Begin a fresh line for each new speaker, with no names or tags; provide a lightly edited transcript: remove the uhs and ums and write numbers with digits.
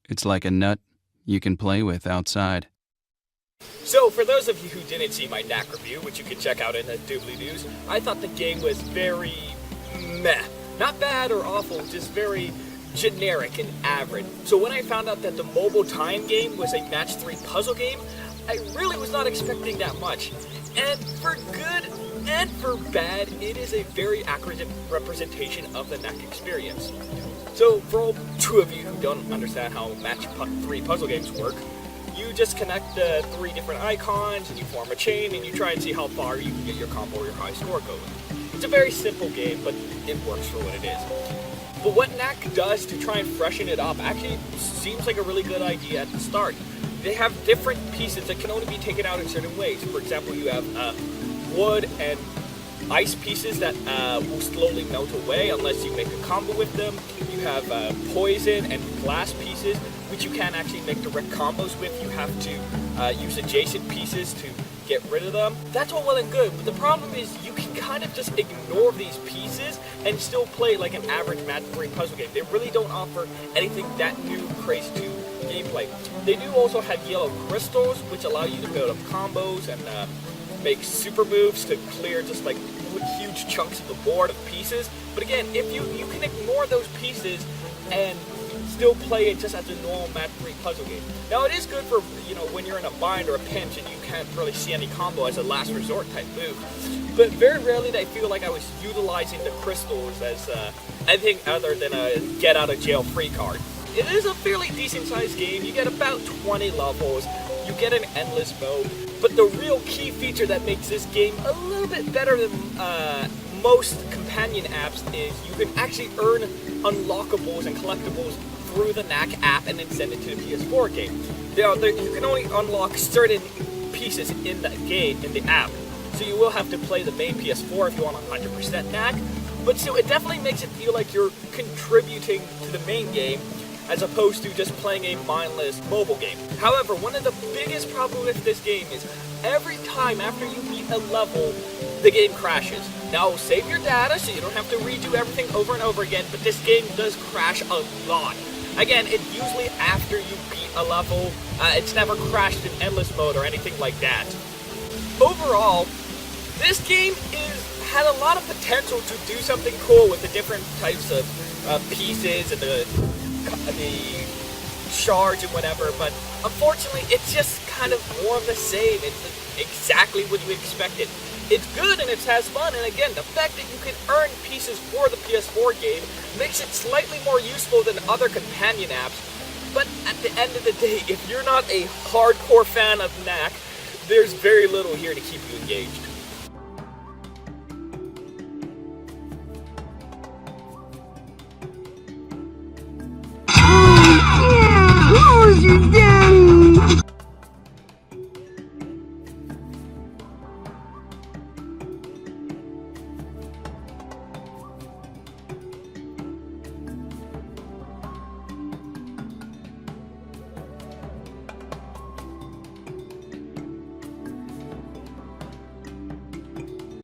It's like a nut you can play with outside.
So, for those of you who didn't see my Knack review, which you can check out in the doobly doos, I thought the game was very meh. Not bad or awful, just very generic and average. So when I found out that the mobile time game was a match 3 puzzle game, I really was not expecting that much. And for good and for bad, it is a very accurate representation of the Knack experience. So for all two of you who don't understand how match 3 puzzle games work, you just connect the 3 different icons and you form a chain and you try and see how far you can get your combo or your high score going. It's a very simple game, but it works for what it is. But what Knack does to try and freshen it up actually seems like a really good idea at the start. They have different pieces that can only be taken out in certain ways. For example, you have wood and ice pieces that will slowly melt away unless you make a combo with them. You have poison and glass pieces, which you can't actually make direct combos with. You have to use adjacent pieces to get rid of them. That's all well and good, but the problem is you can kind of just ignore these pieces and still play like an average match 3 puzzle game. They really don't offer anything that new, crazy to gameplay. They do also have yellow crystals, which allow you to build up combos and make super moves to clear just like huge chunks of the board of pieces. But again, if you can ignore those pieces and still play it just as a normal match 3 puzzle game. Now it is good for, when you're in a bind or a pinch and you can't really see any combo as a last resort type move. But very rarely did I feel like I was utilizing the crystals as anything other than a get out of jail free card. It is a fairly decent sized game. You get about 20 levels. You get an endless mode. But the real key feature that makes this game a little bit better than most companion apps is you can actually earn unlockables and collectibles through the Knack app and then send it to the PS4 game. You can only unlock certain pieces in the game, in the app. So you will have to play the main PS4 if you want 100% Knack. But still, it definitely makes it feel like you're contributing to the main game as opposed to just playing a mindless mobile game. However, one of the biggest problems with this game is every time after you beat a level, the game crashes. Now, save your data so you don't have to redo everything over and over again, but this game does crash a lot. Again, it's usually after you beat a level. It's never crashed in endless mode or anything like that. Overall, this game had a lot of potential to do something cool with the different types of pieces and the shards and whatever, but unfortunately it's just kind of more of the same. It's exactly what you expected. It's good and it has fun, and again, the fact that you can earn pieces for the PS4 game makes it slightly more useful than other companion apps. But at the end of the day, if you're not a hardcore fan of Knack, there's very little here to keep you engaged.